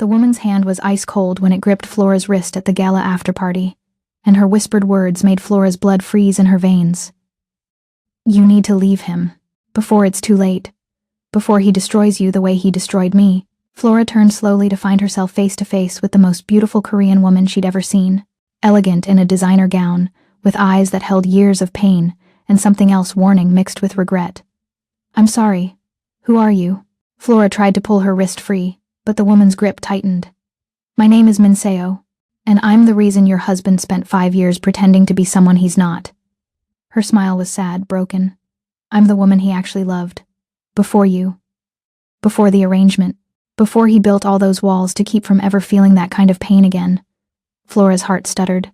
The woman's hand was ice cold when it gripped Flora's wrist at the gala after-party, and her whispered words made Flora's blood freeze in her veins. You need to leave him, before it's too late, before he destroys you the way he destroyed me. Flora turned slowly to find herself face to face with the most beautiful Korean woman she'd ever seen, elegant in a designer gown, with eyes that held years of pain and something else warning mixed with regret. I'm sorry. Who are you? Flora tried to pull her wrist free, but the woman's grip tightened. My name is Minseo, and I'm the reason your husband spent 5 years pretending to be someone he's not. Her smile was sad, broken. I'm the woman he actually loved. Before you. Before the arrangement. Before he built all those walls to keep from ever feeling that kind of pain again. Flora's heart stuttered.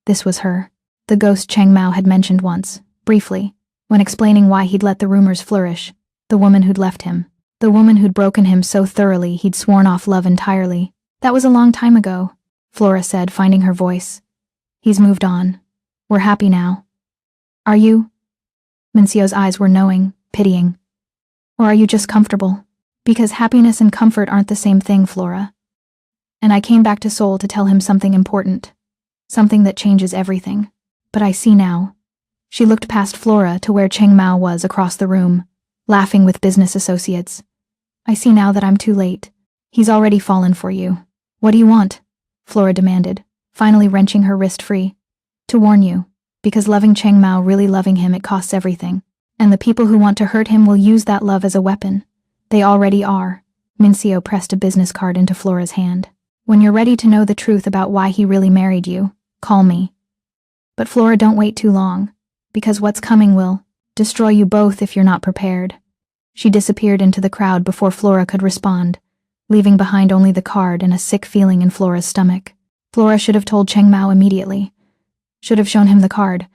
This was her. The ghost Cheng Mao had mentioned once, briefly, when explaining why he'd let the rumors flourish. The woman who'd left him. The woman who'd broken him so thoroughly he'd sworn off love entirely. That was a long time ago, Flora said, finding her voice. He's moved on. We're happy now. Are you? Minseo's eyes were knowing, pitying. Or are you just comfortable? Because happiness and comfort aren't the same thing, Flora. And I came back to Seoul to tell him something important. Something that changes everything. But I see now. She looked past Flora to where Cheng Mao was across the room, laughing with business associates. I see now that I'm too late. He's already fallen for you. What do you want? Flora demanded, finally wrenching her wrist free. To warn you, because loving Cheng Mao, really loving him, it costs everything. And the people who want to hurt him will use that love as a weapon. They already are. Minseo pressed a business card into Flora's hand. When you're ready to know the truth about why he really married you, call me. But Flora, don't wait too long, because what's coming will destroy you both if you're not prepared. She disappeared into the crowd before Flora could respond, leaving behind only the card and a sick feeling in Flora's stomach. Flora should have told Cheng Mao immediately. Should have shown him the card,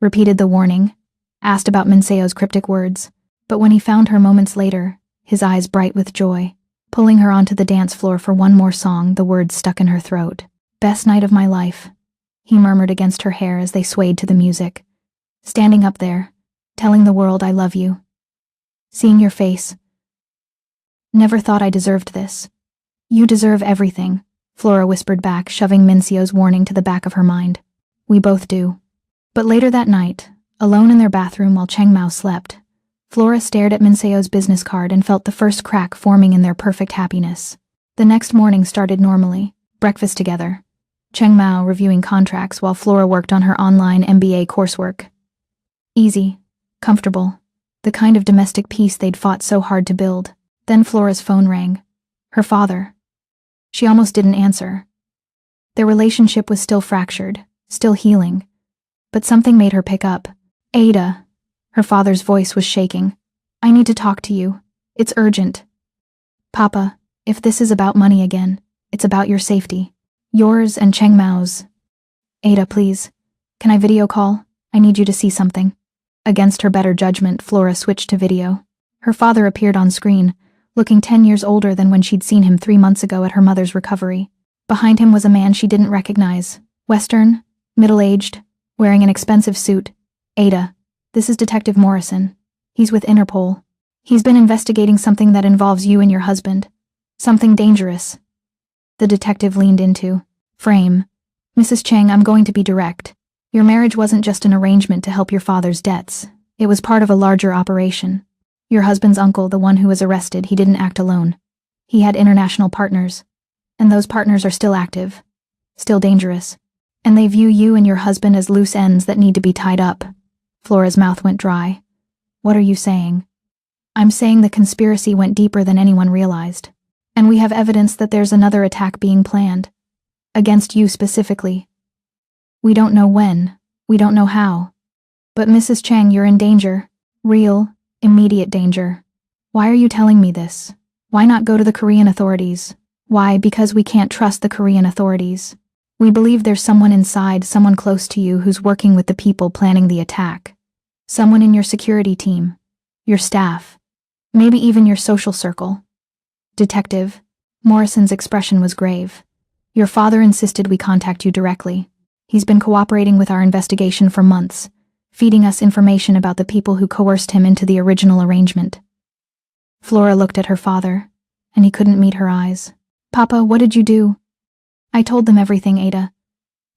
repeated the warning, asked about Minseo's cryptic words. But when he found her moments later, his eyes bright with joy, pulling her onto the dance floor for one more song, the words stuck in her throat. Best night of my life, he murmured against her hair as they swayed to the music. Standing up there, telling the world I love you. Seeing your face. Never thought I deserved this. You deserve everything, Flora whispered back, shoving Minseo's warning to the back of her mind. We both do. But later that night, alone in their bathroom while Cheng Mao slept, Flora stared at Minseo's business card and felt the first crack forming in their perfect happiness. The next morning started normally, breakfast together. Cheng Mao reviewing contracts while Flora worked on her online MBA coursework. Easy, comfortable, the kind of domestic peace they'd fought so hard to build. Then Flora's phone rang. Her father. She almost didn't answer. Their relationship was still fractured, still healing. But something made her pick up. Ada. Her father's voice was shaking. I need to talk to you. It's urgent. Papa, if this is about money again, it's about your safety. Yours and Cheng Mao's. Ada, please. Can I video call? I need you to see something. Against her better judgment, Flora switched to video. Her father appeared on screen, looking 10 years older than when she'd seen him 3 months ago at her mother's recovery. Behind him was a man she didn't recognize. Western, middle-aged, wearing an expensive suit. Ada, this is Detective Morrison. He's with Interpol. He's been investigating something that involves you and your husband. Something dangerous. The detective leaned into frame. Mrs. Cheng, I'm going to be direct. Your marriage wasn't just an arrangement to help your father's debts. It was part of a larger operation. Your husband's uncle, the one who was arrested, he didn't act alone. He had international partners. And those partners are still active. Still dangerous. And they view you and your husband as loose ends that need to be tied up. Flora's mouth went dry. What are you saying? I'm saying the conspiracy went deeper than anyone realized. And we have evidence that there's another attack being planned. Against you specifically. We don't know when. We don't know how. But Mrs. Cheng, you're in danger. Real, immediate danger. Why are you telling me this? Why not go to the Korean authorities? Why? Because we can't trust the Korean authorities. We believe there's someone inside, someone close to you who's working with the people planning the attack. Someone in your security team. Your staff. Maybe even your social circle. Detective. Morrison's expression was grave. Your father insisted we contact you directly. He's been cooperating with our investigation for months, feeding us information about the people who coerced him into the original arrangement. Flora looked at her father, and he couldn't meet her eyes. Papa, what did you do? I told them everything, Ada.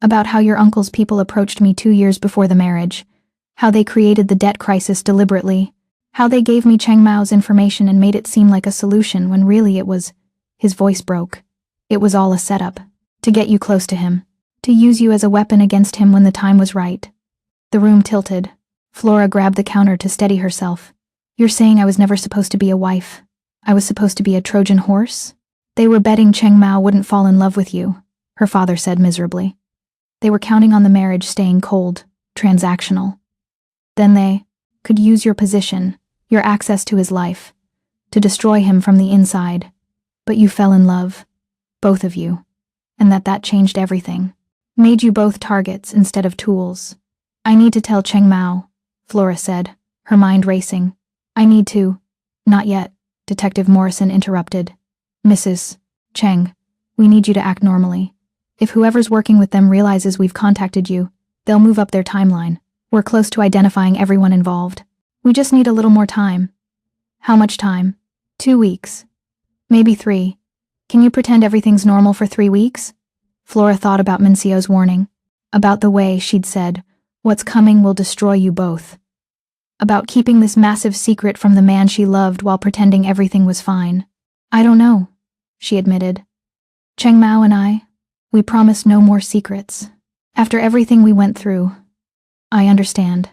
About how your uncle's people approached me 2 years before the marriage. How they created the debt crisis deliberately. How they gave me Cheng Mao's information and made it seem like a solution when really it was. His voice broke. It was all a setup. To get you close to him. To use you as a weapon against him when the time was right. The room tilted. Flora grabbed the counter to steady herself. You're saying I was never supposed to be a wife? I was supposed to be a Trojan horse? They were betting Cheng Mao wouldn't fall in love with you, her father said miserably. They were counting on the marriage staying cold, transactional. Then they could use your position, your access to his life, to destroy him from the inside. But you fell in love, both of you, and that changed everything. Made you both targets instead of tools. I need to tell Cheng Mao, Flora said, her mind racing. I need to. Not yet, Detective Morrison interrupted. Mrs. Cheng, we need you to act normally. If whoever's working with them realizes we've contacted you, they'll move up their timeline. We're close to identifying everyone involved. We just need a little more time. How much time? 2 weeks. Maybe 3. Can you pretend everything's normal for 3 weeks? Flora thought about Minsio's warning. About the way she'd said, what's coming will destroy you both. About keeping this massive secret from the man she loved while pretending everything was fine. I don't know, she admitted. Cheng Mao and I, we promised no more secrets. After everything we went through. I understand.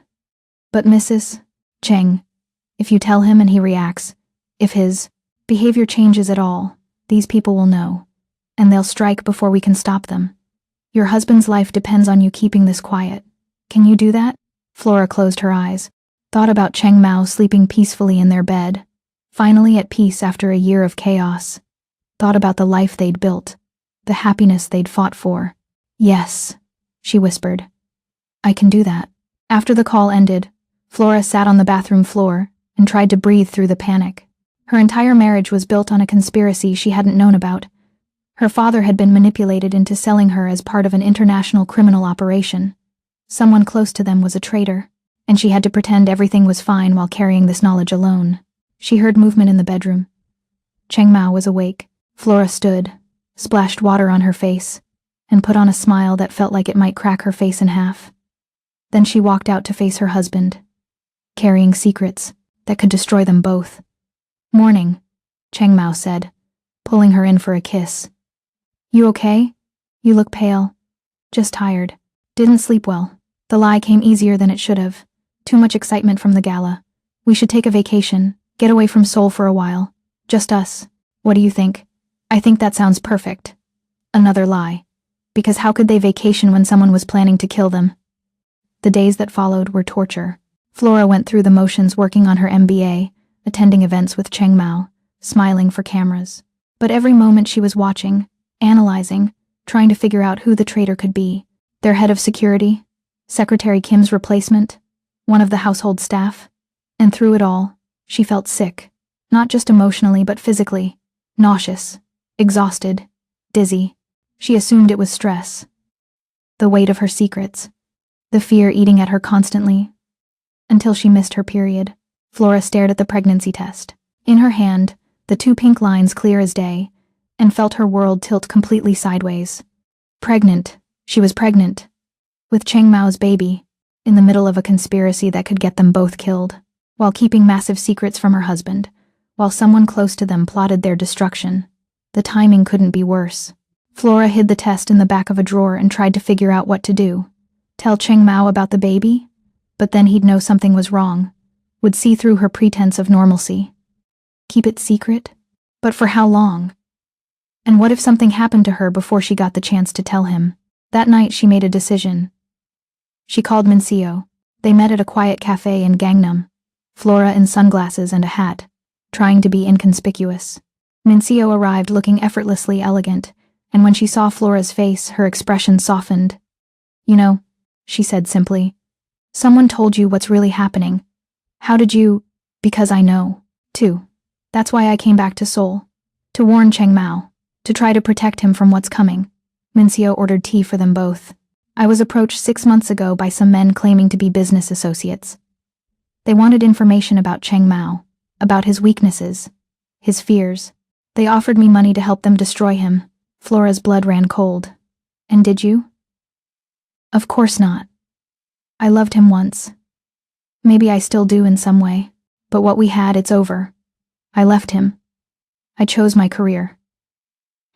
But Mrs. Cheng, if you tell him and he reacts, if his behavior changes at all, these people will know, and they'll strike before we can stop them. Your husband's life depends on you keeping this quiet. Can you do that? Flora closed her eyes, thought about Cheng Mao sleeping peacefully in their bed, finally at peace after a year of chaos. Thought about the life they'd built, the happiness they'd fought for. Yes, she whispered. I can do that. After the call ended, Flora sat on the bathroom floor and tried to breathe through the panic. Her entire marriage was built on a conspiracy she hadn't known about. Her father had been manipulated into selling her as part of an international criminal operation. Someone close to them was a traitor, and she had to pretend everything was fine while carrying this knowledge alone. She heard movement in the bedroom. Cheng Mao was awake. Flora stood, splashed water on her face, and put on a smile that felt like it might crack her face in half. Then she walked out to face her husband, carrying secrets that could destroy them both. Morning, Cheng Mao said, pulling her in for a kiss. You okay? You look pale. Just tired. Didn't sleep well. The lie came easier than it should have. Too much excitement from the gala. We should take a vacation, get away from Seoul for a while. Just us. What do you think? I think that sounds perfect. Another lie. Because how could they vacation when someone was planning to kill them? The days that followed were torture. Flora went through the motions working on her MBA, attending events with Cheng Mao, smiling for cameras. But every moment she was watching, analyzing, trying to figure out who the traitor could be. Their head of security, Secretary Kim's replacement, one of the household staff. And through it all, she felt sick. Not just emotionally but physically. Nauseous, exhausted, dizzy. She assumed it was stress. The weight of her secrets. The fear eating at her constantly. Until she missed her period. Flora stared at the pregnancy test. In her hand, the 2 pink lines clear as day, and felt her world tilt completely sideways. Pregnant. She was pregnant. With Cheng Mao's baby, in the middle of a conspiracy that could get them both killed, while keeping massive secrets from her husband, while someone close to them plotted their destruction. The timing couldn't be worse. Flora hid the test in the back of a drawer and tried to figure out what to do. Tell Cheng Mao about the baby? But then he'd know something was wrong. Would see through her pretense of normalcy. Keep it secret? But for how long? And what if something happened to her before she got the chance to tell him? That night she made a decision. She called Minseo. They met at a quiet cafe in Gangnam. Flora in sunglasses and a hat, trying to be inconspicuous. Minseo arrived looking effortlessly elegant, and when she saw Flora's face, her expression softened. You know, she said simply. Someone told you what's really happening. How did you? Because I know, too. That's why I came back to Seoul. To warn Cheng Mao. To try to protect him from what's coming. Minseo ordered tea for them both. I was approached 6 months ago by some men claiming to be business associates. They wanted information about Cheng Mao, about his weaknesses, his fears. They offered me money to help them destroy him. Flora's blood ran cold. And did you? Of course not. I loved him once. Maybe I still do in some way. But what we had, it's over. I left him. I chose my career.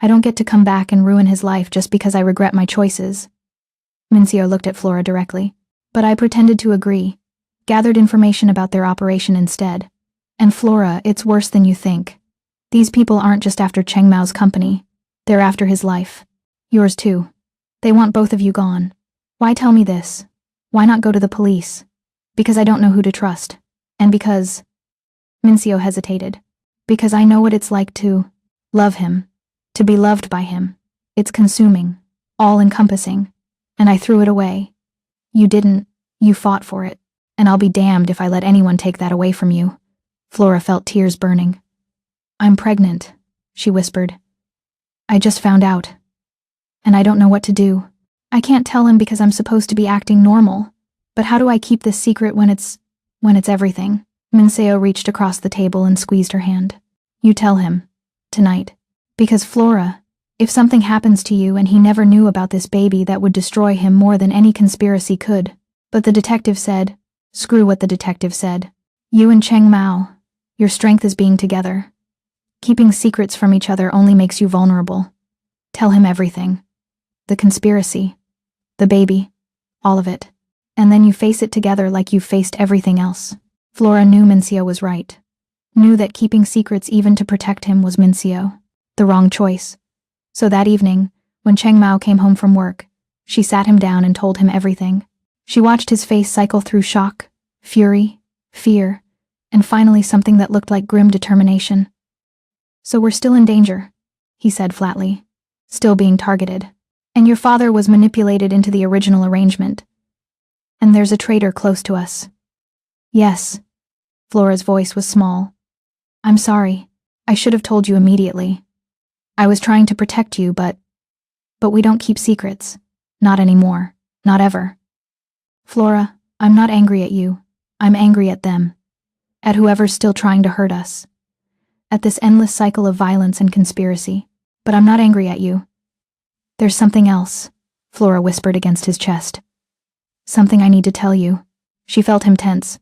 I don't get to come back and ruin his life just because I regret my choices. Mincio looked at Flora directly. But I pretended to agree, gathered information about their operation instead. And Flora, it's worse than you think. These people aren't just after Cheng Mao's company. They're after his life. Yours too. They want both of you gone. Why tell me this? Why not go to the police? Because I don't know who to trust. And because... Mincio hesitated. Because I know what it's like to love him. To be loved by him. It's consuming. All-encompassing. And I threw it away. You didn't. You fought for it. And I'll be damned if I let anyone take that away from you. Flora felt tears burning. I'm pregnant, she whispered. I just found out. And I don't know what to do. I can't tell him because I'm supposed to be acting normal. But how do I keep this secret when it's everything? Mincio reached across the table and squeezed her hand. You tell him. Tonight. Because Flora, if something happens to you and he never knew about this baby, that would destroy him more than any conspiracy could. But the detective said, screw what the detective said. You and Cheng Mao, your strength is being together. Keeping secrets from each other only makes you vulnerable. Tell him everything. The conspiracy. The baby. All of it. And then you face it together like you faced everything else. Flora knew Mincio was right. Knew that keeping secrets even to protect him was Mincio. The wrong choice. So that evening, when Cheng Mao came home from work, she sat him down and told him everything. She watched his face cycle through shock, fury, fear, and finally something that looked like grim determination. So we're still in danger, he said flatly. Still being targeted. And your father was manipulated into the original arrangement. And there's a traitor close to us. Yes. Flora's voice was small. I'm sorry. I should have told you immediately. I was trying to protect you, but we don't keep secrets. Not anymore. Not ever. Flora, I'm not angry at you. I'm angry at them. At whoever's still trying to hurt us. At this endless cycle of violence and conspiracy. But I'm not angry at you. There's something else, Flora whispered against his chest. Something I need to tell you. She felt him tense.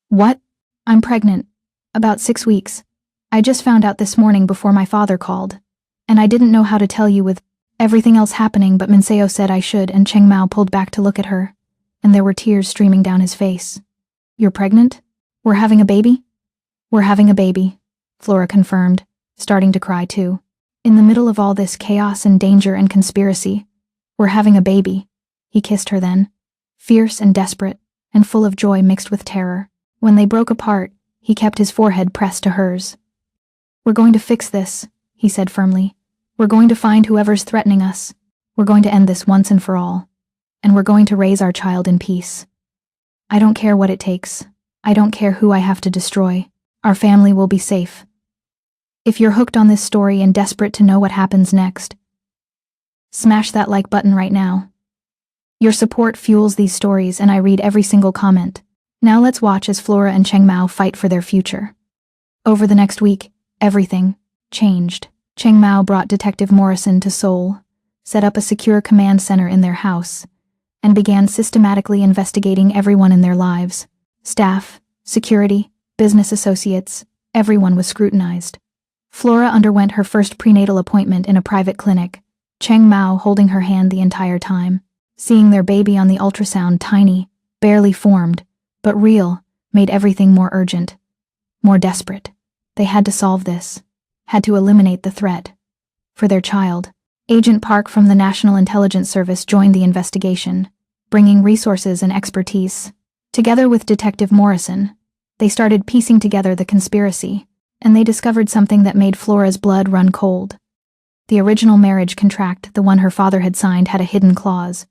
What? I'm pregnant. About 6 weeks. I just found out this morning before my father called. And I didn't know how to tell you with everything else happening, but Mincio said I should, and Cheng Mao pulled back to look at her. And there were tears streaming down his face. You're pregnant? We're having a baby? We're having a baby, Flora confirmed, starting to cry too. In the middle of all this chaos and danger and conspiracy, we're having a baby. He kissed her then, fierce and desperate, and full of joy mixed with terror. When they broke apart, he kept his forehead pressed to hers. We're going to fix this, he said firmly. We're going to find whoever's threatening us. We're going to end this once and for all. And we're going to raise our child in peace. I don't care what it takes. I don't care who I have to destroy. Our family will be safe. If you're hooked on this story and desperate to know what happens next, smash that like button right now. Your support fuels these stories and I read every single comment. Now let's watch as Flora and Cheng Mao fight for their future. Over the next week, everything changed. Cheng Mao brought Detective Morrison to Seoul, set up a secure command center in their house, and began systematically investigating everyone in their lives. Staff, security, business associates, everyone was scrutinized. Flora underwent her first prenatal appointment in a private clinic, Cheng Mao holding her hand the entire time. Seeing their baby on the ultrasound, tiny, barely formed, but real, made everything more urgent, more desperate. They had to solve this, had to eliminate the threat. For their child, Agent Park from the National Intelligence Service joined the investigation, bringing resources and expertise. Together with Detective Morrison, they started piecing together the conspiracy, and they discovered something that made Flora's blood run cold. The original marriage contract, the one her father had signed, had a hidden clause.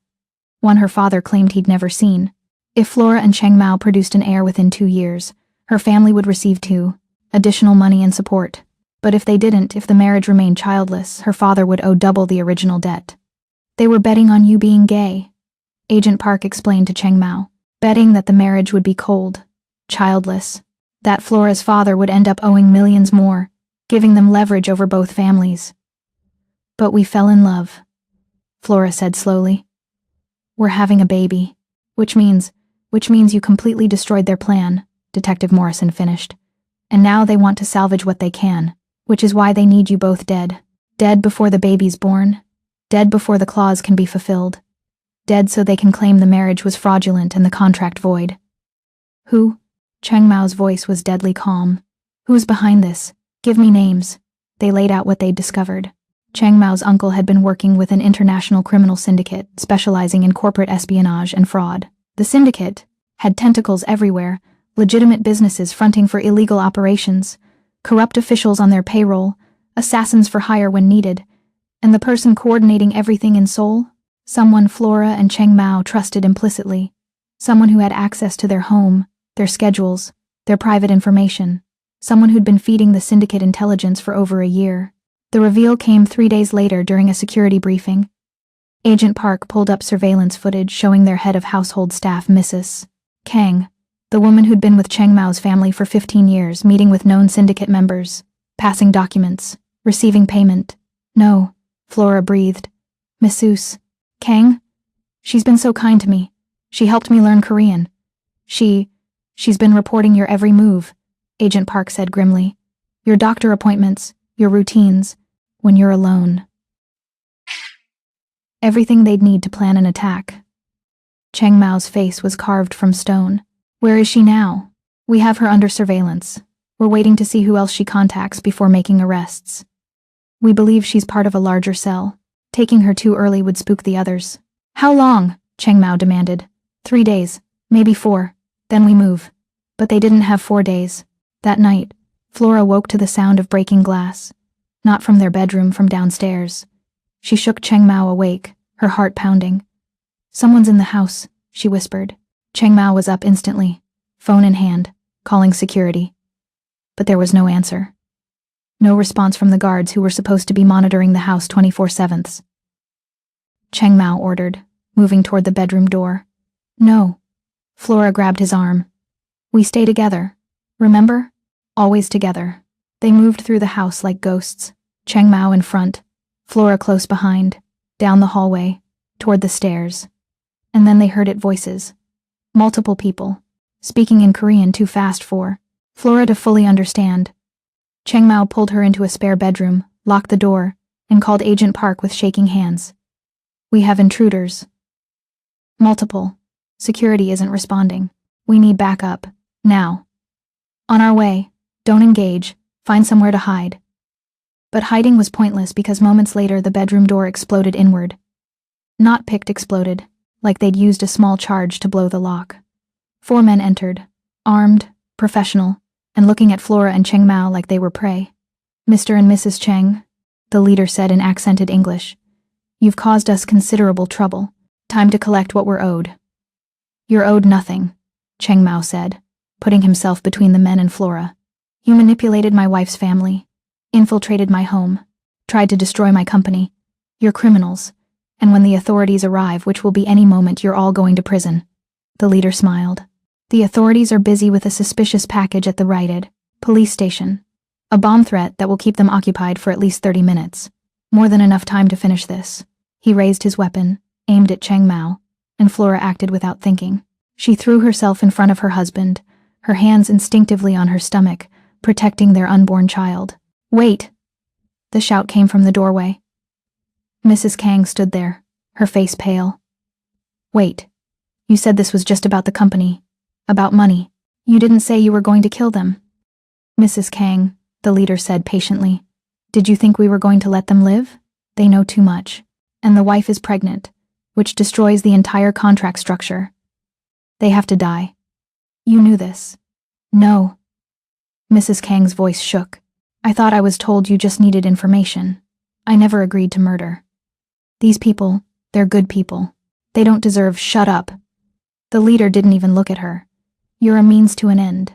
One her father claimed he'd never seen. If Flora and Cheng Mao produced an heir within 2 years, her family would receive additional money and support. But if they didn't, if the marriage remained childless, her father would owe double the original debt. They were betting on you being gay, Agent Park explained to Cheng Mao. Betting that the marriage would be cold, childless, that Flora's father would end up owing millions more, giving them leverage over both families. But we fell in love, Flora said slowly. We're having a baby, which means you completely destroyed their plan, Detective Morrison finished. And now they want to salvage what they can, which is why they need you both dead. Dead before the baby's born, dead before the clause can be fulfilled, dead so they can claim the marriage was fraudulent and the contract void. Who? Cheng Mao's voice was deadly calm. Who's behind this? Give me names. They laid out what they'd discovered. Cheng Mao's uncle had been working with an international criminal syndicate specializing in corporate espionage and fraud. The syndicate had tentacles everywhere, legitimate businesses fronting for illegal operations, corrupt officials on their payroll, assassins for hire when needed, and the person coordinating everything in Seoul? Someone Flora and Cheng Mao trusted implicitly. Someone who had access to their home, their schedules, their private information. Someone who'd been feeding the syndicate intelligence for over a year. The reveal came 3 days later during a security briefing. Agent Park pulled up surveillance footage showing their head of household staff, Mrs. Kang, the woman who'd been with Cheng Mao's family for 15 years, meeting with known syndicate members, passing documents, receiving payment. No, Flora breathed. Mrs. Kang? She's been so kind to me. She helped me learn Korean. She's been reporting your every move, Agent Park said grimly. Your doctor appointments, your routines, when you're alone. Everything they'd need to plan an attack. Cheng Mao's face was carved from stone. Where is she now? We have her under surveillance. We're waiting to see who else she contacts before making arrests. We believe she's part of a larger cell. Taking her too early would spook the others. How long? Cheng Mao demanded. 3 days, maybe 4. Then we move. But they didn't have 4 days. That night, Flora woke to the sound of breaking glass. Not from their bedroom, from downstairs. She shook Cheng Mao awake, her heart pounding. Someone's in the house, she whispered. Cheng Mao was up instantly, phone in hand, calling security. But there was no answer. No response from the guards who were supposed to be monitoring the house 24/7. Cheng Mao ordered, moving toward the bedroom door. No. Flora grabbed his arm. We stay together. Remember? Always together. They moved through the house like ghosts, Cheng Mao in front, Flora close behind, down the hallway, toward the stairs. And then they heard voices. Multiple people, speaking in Korean too fast for Flora to fully understand. Cheng Mao pulled her into a spare bedroom, locked the door, and called Agent Park with shaking hands. We have intruders. Multiple. Security isn't responding. We need backup. Now. On our way. Don't engage. Find somewhere to hide. But hiding was pointless because moments later the bedroom door exploded inward. Not picked exploded, like they'd used a small charge to blow the lock. 4 men entered, armed, professional, and looking at Flora and Cheng Mao like they were prey. Mr. and Mrs. Cheng, the leader said in accented English, you've caused us considerable trouble. Time to collect what we're owed. You're owed nothing, Cheng Mao said, putting himself between the men and Flora. You manipulated my wife's family, infiltrated my home, tried to destroy my company. You're criminals, and when the authorities arrive, which will be any moment, you're all going to prison. The leader smiled. The authorities are busy with a suspicious package at the Righted police station. A bomb threat that will keep them occupied for at least 30 minutes. More than enough time to finish this. He raised his weapon, aimed at Cheng Mao, and Flora acted without thinking. She threw herself in front of her husband, her hands instinctively on her stomach, protecting their unborn child. Wait! The shout came from the doorway. Mrs. Kang stood there, her face pale. Wait. You said this was just about the company. About money. You didn't say you were going to kill them. Mrs. Kang, the leader said patiently. Did you think we were going to let them live? They know too much. And the wife is pregnant, which destroys the entire contract structure. They have to die. You knew this. No. Mrs. Kang's voice shook. I thought I was told you just needed information. I never agreed to murder. These people, they're good people. They don't deserve. Shut up. The leader didn't even look at her. You're a means to an end.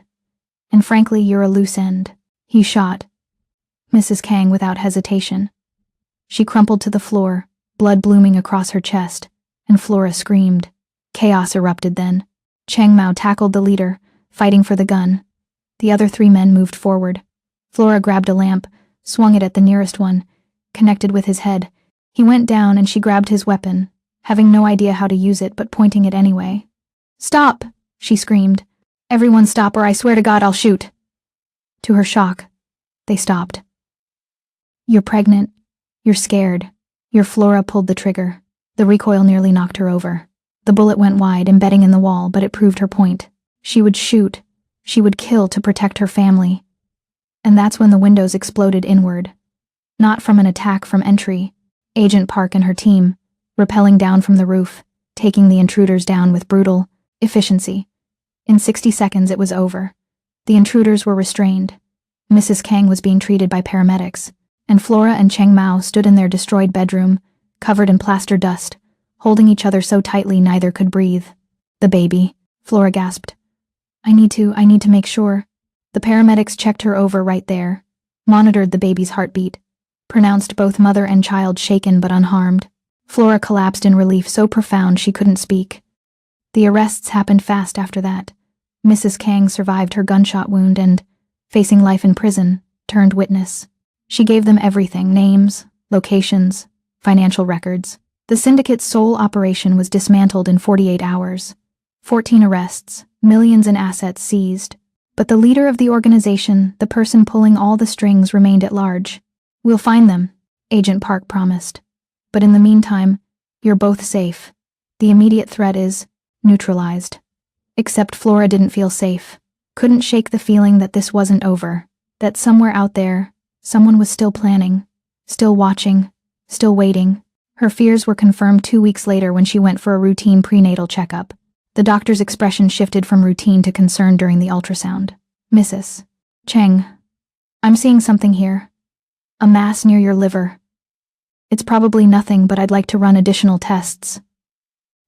And frankly, you're a loose end. He shot Mrs. Kang without hesitation. She crumpled to the floor, blood blooming across her chest, and Flora screamed. Chaos erupted then. Cheng Mao tackled the leader, fighting for the gun. The other 3 men moved forward. Flora grabbed a lamp, swung it at the nearest one, connected with his head. He went down and she grabbed his weapon, having no idea how to use it but pointing it anyway. "Stop!" she screamed. "Everyone stop or I swear to God I'll shoot." To her shock, they stopped. "You're pregnant. You're scared." Flora pulled the trigger. The recoil nearly knocked her over. The bullet went wide, embedding in the wall, but it proved her point. She would shoot. She would kill to protect her family. And that's when the windows exploded inward. Not from an attack from entry. Agent Park and her team, rappelling down from the roof, taking the intruders down with brutal efficiency. In 60 seconds it was over. The intruders were restrained. Mrs. Kang was being treated by paramedics, and Flora and Cheng Mao stood in their destroyed bedroom, covered in plaster dust, holding each other so tightly neither could breathe. "The baby," Flora gasped. I need to make sure." The paramedics checked her over right there, monitored the baby's heartbeat, pronounced both mother and child shaken but unharmed. Flora collapsed in relief so profound she couldn't speak. The arrests happened fast after that. Mrs. Kang survived her gunshot wound and, facing life in prison, turned witness. She gave them everything: names, locations, financial records. The syndicate's sole operation was dismantled in 48 hours. 14 arrests, millions in assets seized. But the leader of the organization, the person pulling all the strings, remained at large. "We'll find them," Agent Park promised. "But in the meantime, you're both safe. The immediate threat is neutralized." Except Flora didn't feel safe. Couldn't shake the feeling that this wasn't over. That somewhere out there, someone was still planning, still watching, still waiting. Her fears were confirmed 2 weeks later when she went for a routine prenatal checkup. The doctor's expression shifted from routine to concern during the ultrasound. "Mrs. Cheng, I'm seeing something here. A mass near your liver. It's probably nothing, but I'd like to run additional tests."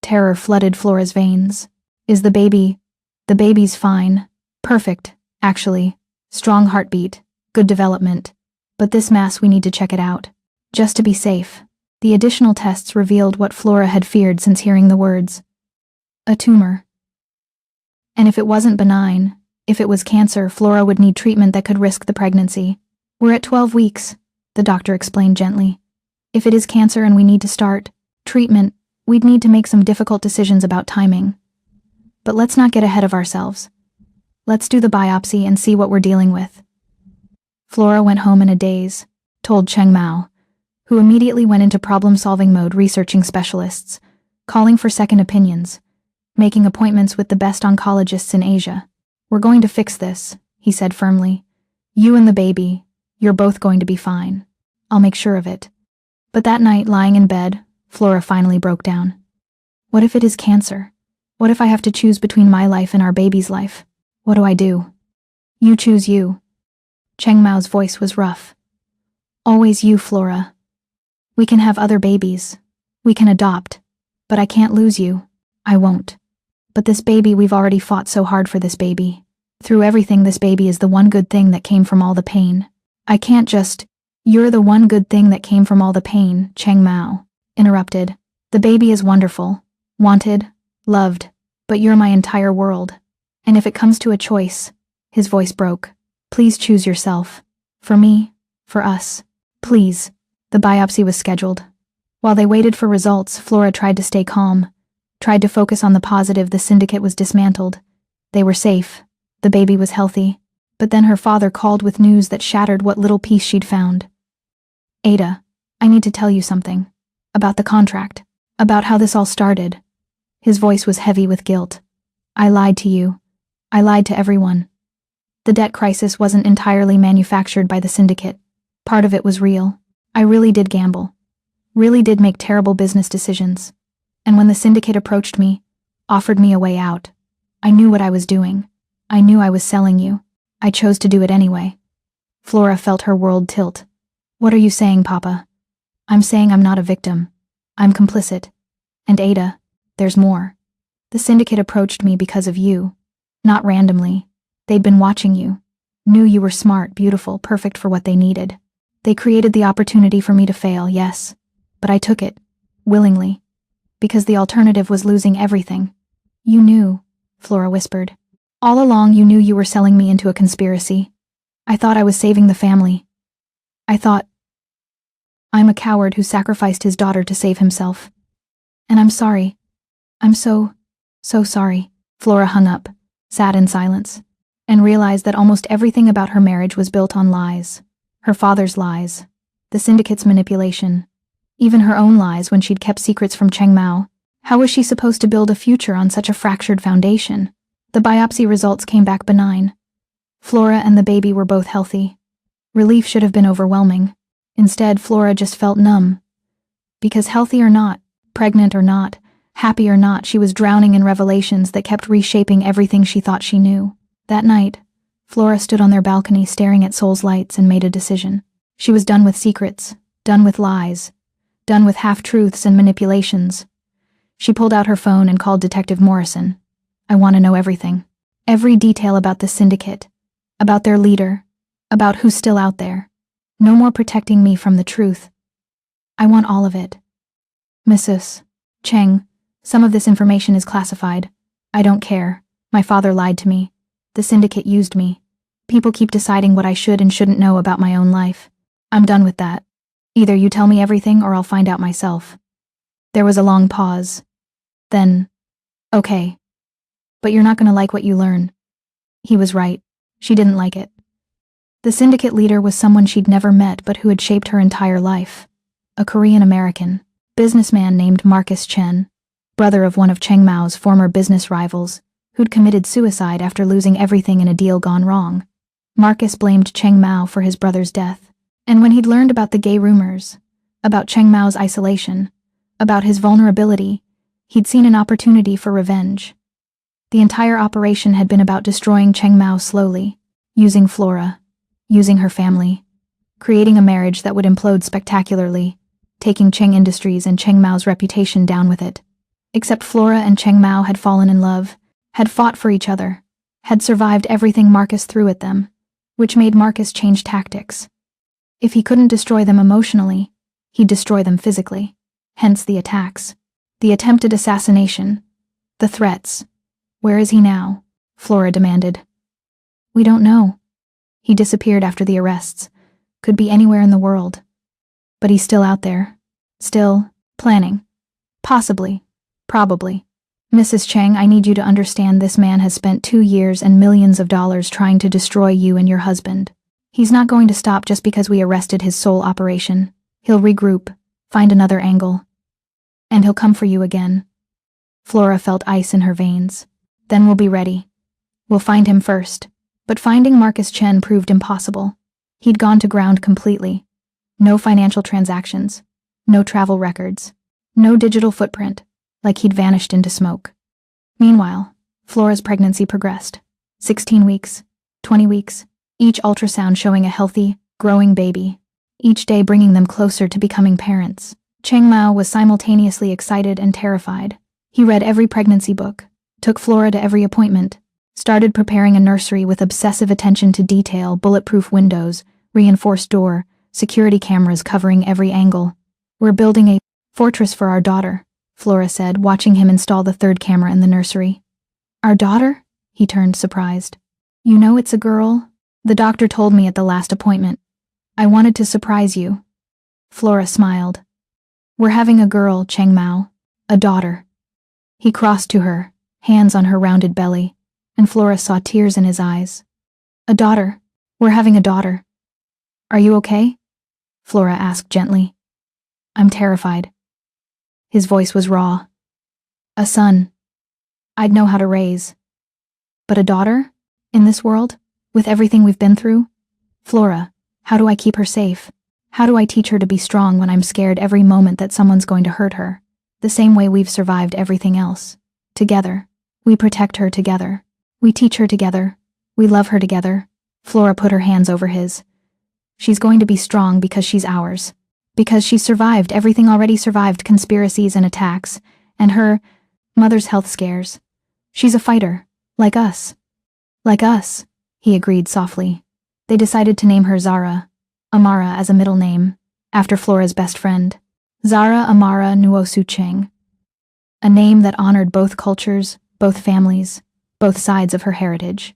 Terror flooded Flora's veins. "Is the baby? The baby's fine. Perfect, actually. Strong heartbeat, good development. But this mass, we need to check it out. Just to be safe." The additional tests revealed what Flora had feared since hearing the words. A tumor. And if it wasn't benign, if it was cancer, Flora would need treatment that could risk the pregnancy. "We're at 12 weeks, the doctor explained gently. "If it is cancer and we need to start treatment, we'd need to make some difficult decisions about timing. But let's not get ahead of ourselves. Let's do the biopsy and see what we're dealing with." Flora went home in a daze, told Cheng Mao, who immediately went into problem-solving mode, researching specialists, calling for second opinions, making appointments with the best oncologists in Asia. "We're going to fix this," he said firmly. "You and the baby, you're both going to be fine. I'll make sure of it." But that night, lying in bed, Flora finally broke down. What if it is cancer? What if I have to choose between my life and our baby's life? What do I do? "You choose you." Cheng Mao's voice was rough. "Always you, Flora. We can have other babies. We can adopt. But I can't lose you. I won't. But this baby, we've already fought so hard for this baby. Through everything, this baby is the one good thing that came from all the pain. I can't just—" "You're the one good thing that came from all the pain," Cheng Mao interrupted. "The baby is wonderful, wanted, loved, but you're my entire world. And if it comes to a choice," his voice broke, "please choose yourself. For me, for us. Please." The biopsy was scheduled. While they waited for results, Flora tried to stay calm, tried to focus on the positive. The syndicate was dismantled. They were safe. The baby was healthy. But then her father called with news that shattered what little peace she'd found. "Ada, I need to tell you something. About the contract. About how this all started." His voice was heavy with guilt. "I lied to you. I lied to everyone. The debt crisis wasn't entirely manufactured by the syndicate. Part of it was real. I really did gamble. Really did make terrible business decisions. And when the syndicate approached me, offered me a way out, I knew what I was doing. I knew I was selling you. I chose to do it anyway." Flora felt her world tilt. "What are you saying, Papa?" "I'm saying I'm not a victim. I'm complicit. And Ada, there's more. The syndicate approached me because of you. Not randomly. They'd been watching you. Knew you were smart, beautiful, perfect for what they needed. They created the opportunity for me to fail, yes. But I took it. Willingly. Because the alternative was losing everything." "You knew," Flora whispered. "All along you knew you were selling me into a conspiracy. I thought I was saving the family." I thought, I'm a coward who sacrificed his daughter to save himself. And I'm sorry. I'm so sorry. Flora hung up, sat in silence, and realized that almost everything about her marriage was built on lies. Her father's lies, the syndicate's manipulation, even her own lies when she'd kept secrets from Cheng Mao. How was she supposed to build a future on such a fractured foundation? The biopsy results came back benign. Flora and the baby were both healthy. Relief should have been overwhelming. Instead, Flora just felt numb. Because healthy or not, pregnant or not, happy or not, she was drowning in revelations that kept reshaping everything she thought she knew. That night, Flora stood on their balcony staring at Seoul's lights and made a decision. She was done with secrets, done with lies, done with half-truths and manipulations. She pulled out her phone and called Detective Morrison. I want to know everything. Every detail about the syndicate, about their leader, about who's still out there. No more protecting me from the truth. I want all of it. Mrs. Cheng, some of this information is classified. I don't care. My father lied to me. The syndicate used me. People keep deciding what I should and shouldn't know about my own life. I'm done with that. Either you tell me everything or I'll find out myself. There was a long pause. Then, okay. But you're not going to like what you learn. He was right. She didn't like it. The syndicate leader was someone she'd never met but who had shaped her entire life. A Korean-American businessman named Marcus Chen, brother of one of Cheng Mao's former business rivals, who'd committed suicide after losing everything in a deal gone wrong. Marcus blamed Cheng Mao for his brother's death, and when he'd learned about the gay rumors, about Cheng Mao's isolation, about his vulnerability, he'd seen an opportunity for revenge. The entire operation had been about destroying Cheng Mao slowly, using Flora, using her family, creating a marriage that would implode spectacularly, taking Cheng Industries and Cheng Mao's reputation down with it. Except Flora and Cheng Mao had fallen in love, had fought for each other, had survived everything Marcus threw at them, which made Marcus change tactics. If he couldn't destroy them emotionally, he'd destroy them physically. Hence the attacks, the attempted assassination, the threats. Where is he now? Flora demanded. We don't know. He disappeared after the arrests. Could be anywhere in the world. But he's still out there. Still planning. Possibly. Probably. Mrs. Cheng, I need you to understand this man has spent 2 years and millions of dollars trying to destroy you and your husband. He's not going to stop just because we arrested his sole operation. He'll regroup, find another angle. And he'll come for you again. Flora felt ice in her veins. Then we'll be ready. We'll find him first. But finding Marcus Chen proved impossible. He'd gone to ground completely. No financial transactions. No travel records. No digital footprint. Like he'd vanished into smoke. Meanwhile, Flora's pregnancy progressed. 16 weeks. 20 weeks. Each ultrasound showing a healthy, growing baby. Each day bringing them closer to becoming parents. Cheng Mao was simultaneously excited and terrified. He read every pregnancy book. Took Flora to every appointment. Started preparing a nursery with obsessive attention to detail, bulletproof windows, reinforced door, security cameras covering every angle. We're building a fortress for our daughter, Flora said, watching him install the third camera in the nursery. Our daughter? He turned, surprised. You know it's a girl? The doctor told me at the last appointment. I wanted to surprise you. Flora smiled. We're having a girl, Cheng Mao. A daughter. He crossed to her, hands on her rounded belly, and Flora saw tears in his eyes. A daughter. We're having a daughter. Are you okay? Flora asked gently. I'm terrified. His voice was raw. A son. I'd know how to raise. But a daughter? In this world? With everything we've been through? Flora, how do I keep her safe? How do I teach her to be strong when I'm scared every moment that someone's going to hurt her? The same way we've survived everything else. Together. We protect her together. We teach her together. We love her together. Flora put her hands over his. She's going to be strong because she's ours. Because she's survived everything already survived, conspiracies and attacks, and her mother's health scares. She's a fighter. Like us. Like us, he agreed softly. They decided to name her Zara, Amara as a middle name, after Flora's best friend. Zara Amara Nuosu Cheng. A name that honored both cultures, both families, both sides of her heritage.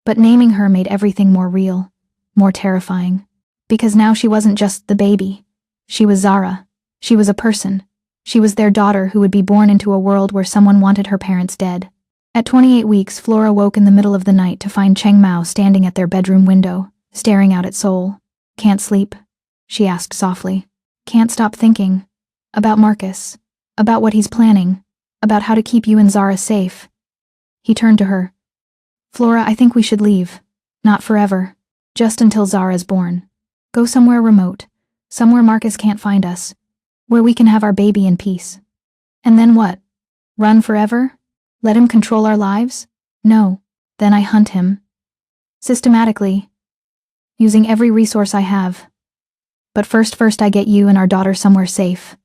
But naming her made everything more real, more terrifying. Because now she wasn't just the baby. She was Zara. She was a person. She was their daughter who would be born into a world where someone wanted her parents dead. At 28 weeks, Flora woke in the middle of the night to find Cheng Mao standing at their bedroom window, staring out at Seoul. "Can't sleep?" she asked softly. "Can't stop thinking. About Marcus. About what he's planning. About how to keep you and Zara safe." He turned to her. "Flora, I think we should leave. Not forever. Just until Zara's born. Go somewhere remote. Somewhere Marcus can't find us. Where we can have our baby in peace." "And then what? Run forever? Let him control our lives?" "No. Then I hunt him. Systematically. Using every resource I have. But first I get you and our daughter somewhere safe."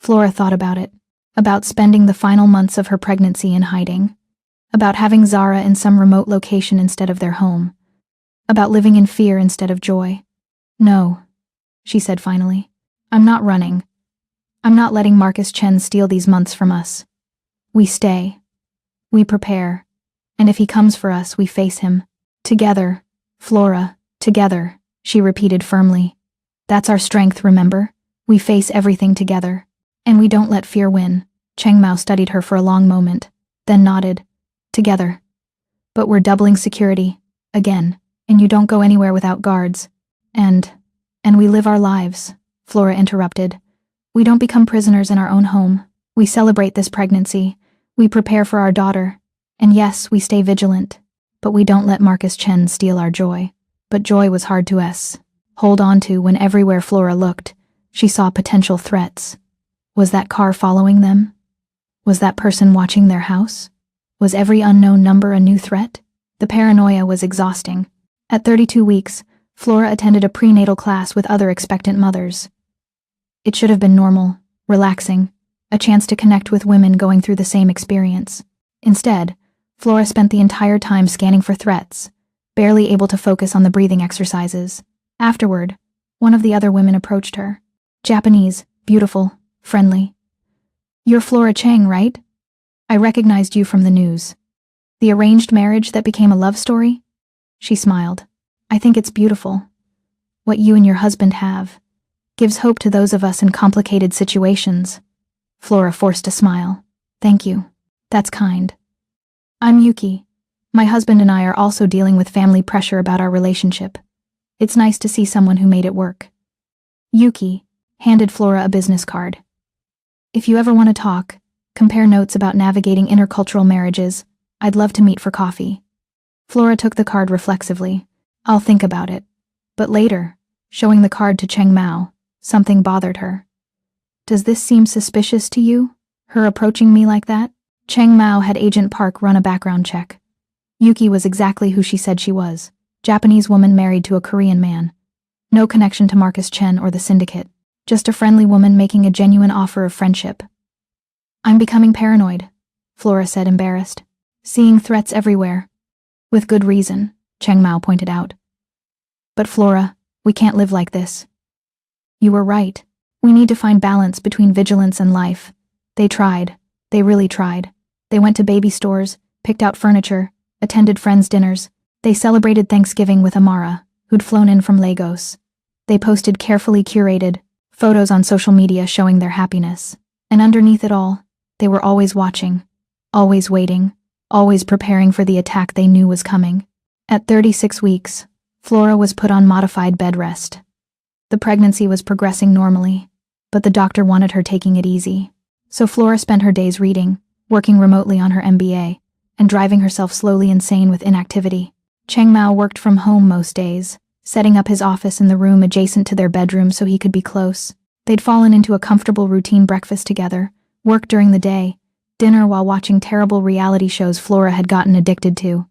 Flora thought about it. About spending the final months of her pregnancy in hiding. About having Zara in some remote location instead of their home. About living in fear instead of joy. "No," she said finally. "I'm not running. I'm not letting Marcus Chen steal these months from us. We stay. We prepare. And if he comes for us, we face him. Together, Flora, together," she repeated firmly. "That's our strength, remember? We face everything together. And we don't let fear win." Cheng Mao studied her for a long moment, then nodded. "Together. But we're doubling security. Again. And you don't go anywhere without guards. And we live our lives," Flora interrupted. "We don't become prisoners in our own home. We celebrate this pregnancy. We prepare for our daughter. And yes, we stay vigilant. But we don't let Marcus Chen steal our joy." But joy was hard to hold on to when everywhere Flora looked, she saw potential threats. Was that car following them? Was that person watching their house? Was every unknown number a new threat? The paranoia was exhausting. At 32 weeks, Flora attended a prenatal class with other expectant mothers. It should have been normal, relaxing, a chance to connect with women going through the same experience. Instead, Flora spent the entire time scanning for threats, barely able to focus on the breathing exercises. Afterward, one of the other women approached her. Japanese, beautiful, friendly. "You're Flora Cheng, right? I recognized you from the news. The arranged marriage that became a love story?" She smiled. "I think it's beautiful. What you and your husband have gives hope to those of us in complicated situations." Flora forced a smile. "Thank you. That's kind. I'm Yuki. My husband and I are also dealing with family pressure about our relationship. It's nice to see someone who made it work." Yuki handed Flora a business card. "If you ever want to talk, compare notes about navigating intercultural marriages, I'd love to meet for coffee." Flora took the card reflexively. "I'll think about it." But later, showing the card to Cheng Mao, something bothered her. "Does this seem suspicious to you? Her approaching me like that?" Cheng Mao had Agent Park run a background check. Yuki was exactly who she said she was. Japanese woman married to a Korean man. No connection to Marcus Chen or the syndicate. Just a friendly woman making a genuine offer of friendship. "I'm becoming paranoid," Flora said, embarrassed. "Seeing threats everywhere." "With good reason," Cheng Mao pointed out. "But Flora, we can't live like this." "You were right. We need to find balance between vigilance and life." They tried. They really tried. They went to baby stores, picked out furniture, attended friends' dinners. They celebrated Thanksgiving with Amara, who'd flown in from Lagos. They posted carefully curated photos on social media showing their happiness. And underneath it all, they were always watching, always waiting, always preparing for the attack they knew was coming. At 36 weeks, Flora was put on modified bed rest. The pregnancy was progressing normally, but the doctor wanted her taking it easy. So Flora spent her days reading, working remotely on her MBA, and driving herself slowly insane with inactivity. Cheng Mao worked from home most days, setting up his office in the room adjacent to their bedroom so he could be close. They'd fallen into a comfortable routine breakfast together, work during the day, dinner while watching terrible reality shows Flora had gotten addicted to.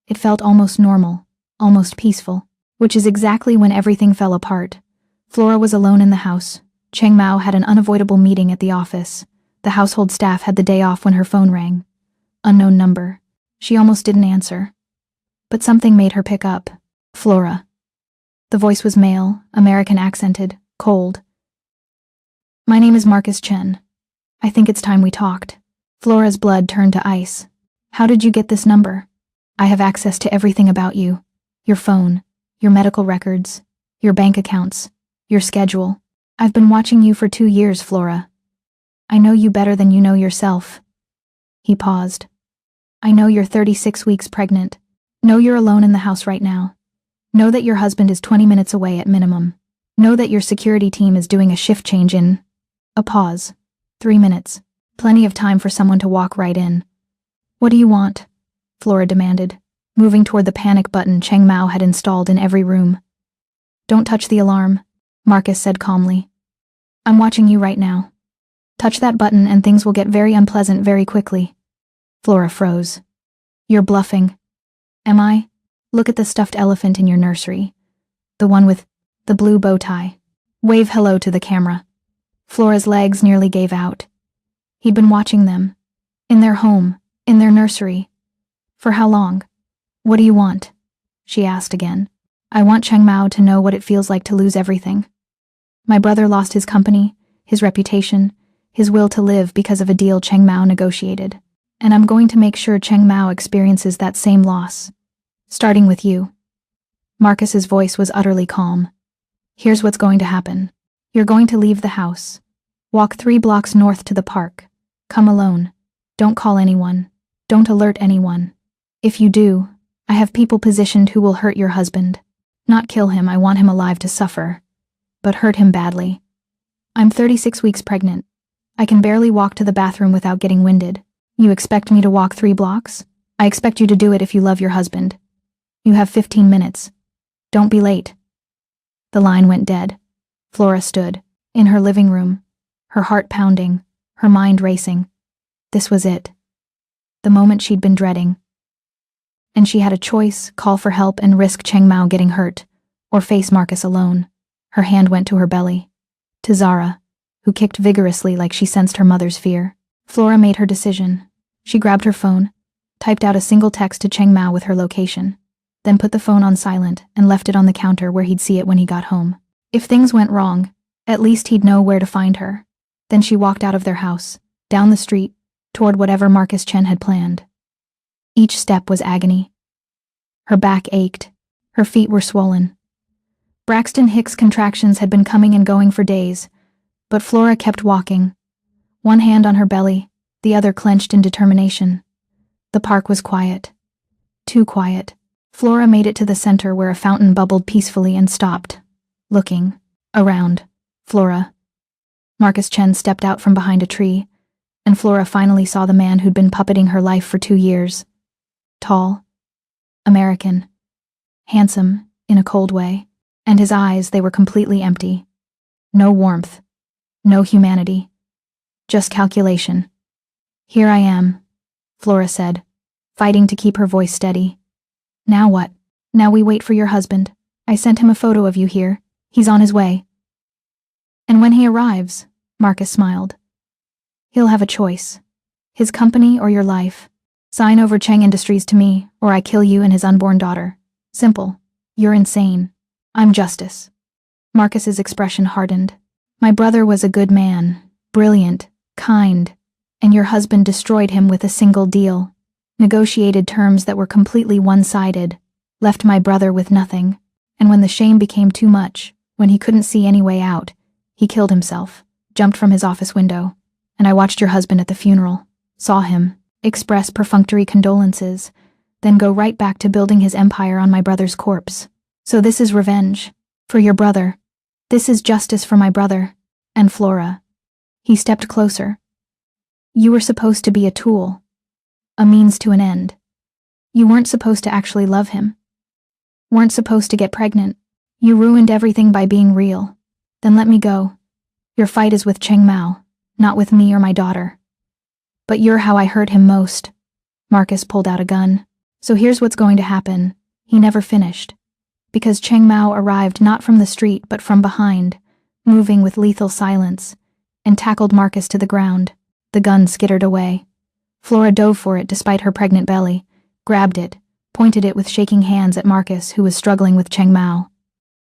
It felt almost normal, almost peaceful, which is exactly when everything fell apart. Flora was alone in the house. Cheng Mao had an unavoidable meeting at the office. The household staff had the day off when her phone rang. Unknown number. She almost didn't answer. But something made her pick up. "Flora." The voice was male, American accented, cold. "My name is Marcus Chen. I think it's time we talked." Flora's blood turned to ice. "How did you get this number?" "I have access to everything about you. Your phone, your medical records, Your bank accounts. Your schedule. I've been watching you for 2 years, Flora. I know you better than you know yourself. He paused. I know you're 36 weeks pregnant. Know you're alone in the house right now. Know that your husband is 20 minutes away at minimum. Know that your security team is doing a shift change in... A pause. 3 minutes. Plenty of time for someone to walk right in. What do you want? Flora demanded, moving toward the panic button Cheng Mao had installed in every room. Don't touch the alarm, Marcus said calmly. I'm watching you right now. Touch that button and things will get very unpleasant very quickly. Flora froze. You're bluffing. Am I? Look at the stuffed elephant in your nursery. The one with the blue bow tie. Wave hello to the camera. Flora's legs nearly gave out. He'd been watching them. In their home, in their nursery. For how long? What do you want? She asked again. I want Cheng Mao to know what it feels like to lose everything. My brother lost his company, his reputation, his will to live because of a deal Cheng Mao negotiated. And I'm going to make sure Cheng Mao experiences that same loss. Starting with you. Marcus's voice was utterly calm. Here's what's going to happen. You're going to leave the house. Walk 3 blocks north to the park. Come alone. Don't call anyone. Don't alert anyone. If you do, I have people positioned who will hurt your husband. Not kill him, I want him alive to suffer. But hurt him badly. I'm 36 weeks pregnant. I can barely walk to the bathroom without getting winded. You expect me to walk 3 blocks? I expect you to do it if you love your husband. You have 15 minutes. Don't be late. The line went dead. Flora stood, in her living room, her heart pounding, her mind racing. This was it. The moment she'd been dreading. And she had a choice, call for help and risk Cheng Mao getting hurt, or face Marcus alone. Her hand went to her belly. To Zara, who kicked vigorously like she sensed her mother's fear. Flora made her decision. She grabbed her phone, typed out a single text to Cheng Mao with her location, then put the phone on silent and left it on the counter where he'd see it when he got home. If things went wrong, at least he'd know where to find her. Then she walked out of their house, down the street, toward whatever Marcus Chen had planned. Each step was agony. Her back ached. Her feet were swollen. Braxton Hicks' contractions had been coming and going for days, but Flora kept walking, one hand on her belly, the other clenched in determination. The park was quiet. Too quiet. Flora made it to the center where a fountain bubbled peacefully and stopped, looking around. Flora. Marcus Chen stepped out from behind a tree, and Flora finally saw the man who'd been puppeting her life for 2 years. Tall. American. Handsome, in a cold way. And his eyes, they were completely empty. No warmth. No humanity. Just calculation. Here I am, Flora said, fighting to keep her voice steady. Now what? Now we wait for your husband. I sent him a photo of you here. He's on his way. And when he arrives, Marcus smiled. He'll have a choice. His company or your life. Sign over Cheng Industries to me, or I kill you and his unborn daughter. Simple. You're insane. I'm justice. Marcus's expression hardened. My brother was a good man, brilliant, kind, and your husband destroyed him with a single deal. Negotiated terms that were completely one-sided, left my brother with nothing, and when the shame became too much, when he couldn't see any way out, he killed himself, jumped from his office window, and I watched your husband at the funeral, saw him, express perfunctory condolences, then go right back to building his empire on my brother's corpse. So this is revenge. For your brother. This is justice for my brother. And Flora. He stepped closer. You were supposed to be a tool. A means to an end. You weren't supposed to actually love him. Weren't supposed to get pregnant. You ruined everything by being real. Then let me go. Your fight is with Cheng Mao, not with me or my daughter. But you're how I hurt him most. Marcus pulled out a gun. So here's what's going to happen. He never finished. Because Cheng Mao arrived not from the street but from behind, moving with lethal silence, and tackled Marcus to the ground. The gun skittered away. Flora dove for it despite her pregnant belly, grabbed it, pointed it with shaking hands at Marcus, who was struggling with Cheng Mao.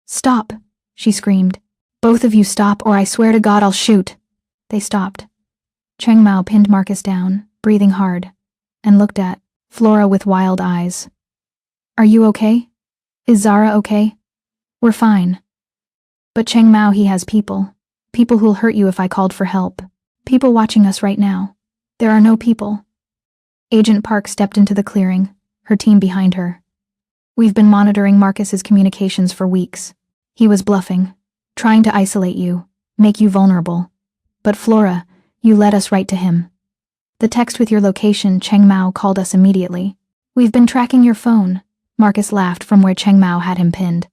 Stop, she screamed. Both of you stop or I swear to God I'll shoot. They stopped. Cheng Mao pinned Marcus down, breathing hard, and looked at Flora with wild eyes. Are you okay? Is Zara okay? We're fine, But Cheng Mao, he has people. People who'll hurt you if I called for help. People watching us right now. There are no people. Agent Park stepped into the clearing, her team behind her. We've been monitoring Marcus's communications for weeks. He was bluffing, trying to isolate you, make you vulnerable. But Flora, you led us right to him. The text with your location, Cheng Mao called us immediately. We've been tracking your phone. Marcus laughed from where Cheng Mao had him pinned.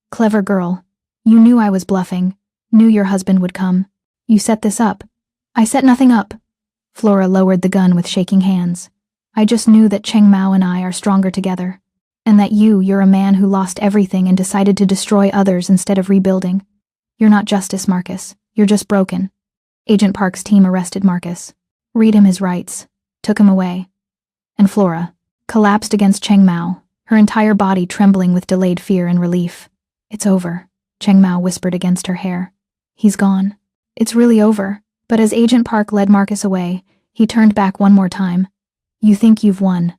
Clever girl. You knew I was bluffing, knew your husband would come. You set this up. I set nothing up. Flora lowered the gun with shaking hands. I just knew that Cheng Mao and I are stronger together. And that you're a man who lost everything and decided to destroy others instead of rebuilding. You're not justice, Marcus. You're just broken. Agent Park's team arrested Marcus. Read him his rights. Took him away. And Flora collapsed against Cheng Mao, her entire body trembling with delayed fear and relief. It's over, Cheng Mao whispered against her hair. He's gone. It's really over. But as Agent Park led Marcus away, he turned back one more time. You think you've won.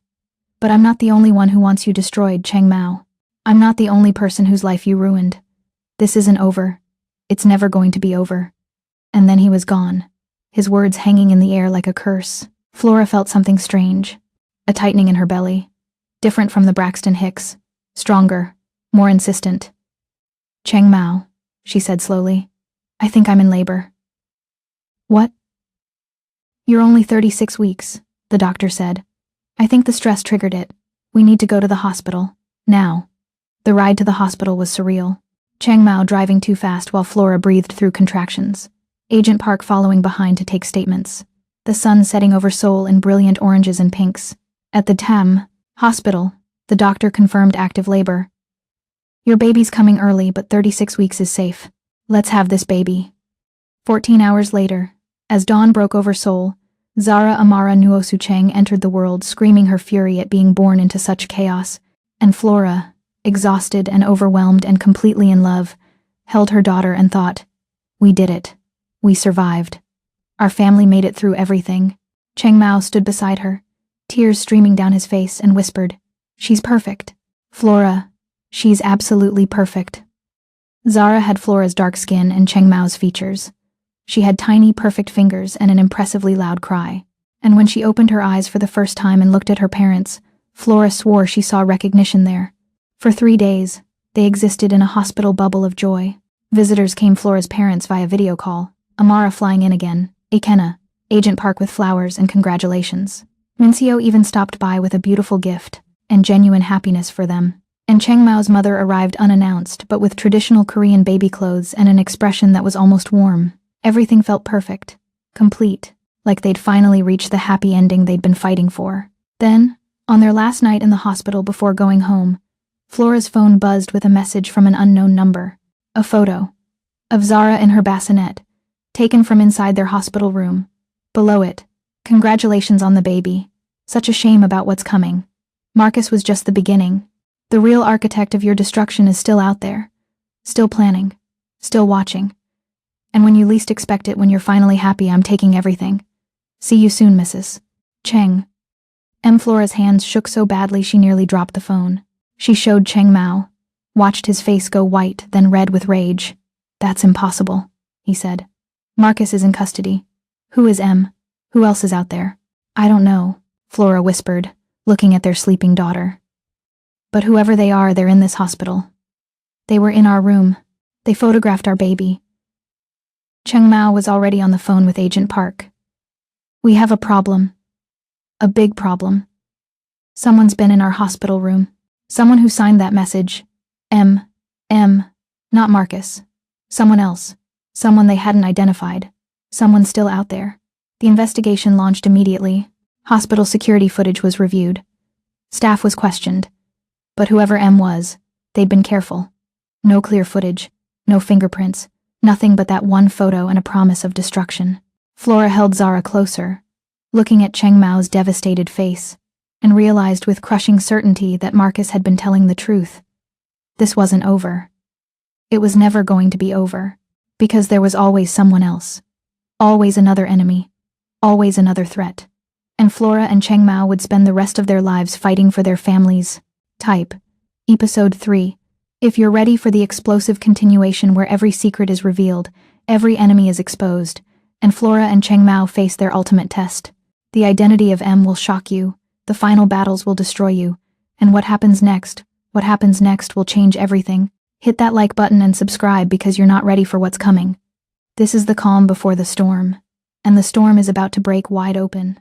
But I'm not the only one who wants you destroyed, Cheng Mao. I'm not the only person whose life you ruined. This isn't over. It's never going to be over. And then he was gone, his words hanging in the air like a curse. Flora felt something strange, a tightening in her belly, different from the Braxton Hicks, stronger, more insistent. Cheng Mao, she said slowly, I think I'm in labor. What? You're only 36 weeks, the doctor said. I think the stress triggered it. We need to go to the hospital. Now. The ride to the hospital was surreal. Cheng Mao driving too fast while Flora breathed through contractions. Agent Park following behind to take statements. The sun setting over Seoul in brilliant oranges and pinks. At the Tam hospital, the doctor confirmed active labor. Your baby's coming early, but 36 weeks is safe. Let's have this baby. 14 hours later, as dawn broke over Seoul, Zara Amara Nuosucheng entered the world, screaming her fury at being born into such chaos, and Flora, exhausted and overwhelmed and completely in love, held her daughter and thought, we did it. We survived. Our family made it through everything. Cheng Mao stood beside her, tears streaming down his face, and whispered, she's perfect. Flora, she's absolutely perfect. Zara had Flora's dark skin and Cheng Mao's features. She had tiny, perfect fingers and an impressively loud cry. And when she opened her eyes for the first time and looked at her parents, Flora swore she saw recognition there. For 3 days, they existed in a hospital bubble of joy. Visitors came, Flora's parents via video call, Amara flying in again, Ikenna, Agent Park with flowers and congratulations. Mincio even stopped by with a beautiful gift and genuine happiness for them. And Cheng Mao's mother arrived unannounced, but with traditional Korean baby clothes and an expression that was almost warm. Everything felt perfect, complete, like they'd finally reached the happy ending they'd been fighting for. Then, on their last night in the hospital before going home, Flora's phone buzzed with a message from an unknown number. A photo of Zara in her bassinet, taken from inside their hospital room. Below it, congratulations on the baby. Such a shame about what's coming. Marcus was just the beginning. The real architect of your destruction is still out there. Still planning. Still watching. And when you least expect it, when you're finally happy, I'm taking everything. See you soon, Mrs. Cheng. Flora's hands shook so badly she nearly dropped the phone. She showed Cheng Mao, watched his face go white, then red with rage. That's impossible, he said. Marcus is in custody. Who is M? Who else is out there? I don't know, Flora whispered, looking at their sleeping daughter. But whoever they are, they're in this hospital. They were in our room. They photographed our baby. Cheng Mao was already on the phone with Agent Park. We have a problem. A big problem. Someone's been in our hospital room. Someone who signed that message. Not Marcus. Someone else. Someone they hadn't identified. Someone still out there. The investigation launched immediately. Hospital security footage was reviewed. Staff was questioned. But whoever M was, they'd been careful. No clear footage. No fingerprints. Nothing but that one photo and a promise of destruction. Flora held Zara closer, looking at Cheng Mao's devastated face, and realized with crushing certainty that Marcus had been telling the truth. This wasn't over. It was never going to be over, because there was always someone else. Always another enemy. Always another threat. And Flora and Cheng Mao would spend the rest of their lives fighting for their families. Type. Episode 3. If you're ready for the explosive continuation where every secret is revealed, every enemy is exposed, and Flora and Cheng Mao face their ultimate test. The identity of M will shock you, the final battles will destroy you, and what happens next will change everything. Hit that like button and subscribe because you're not ready for what's coming. This is the calm before the storm, and the storm is about to break wide open.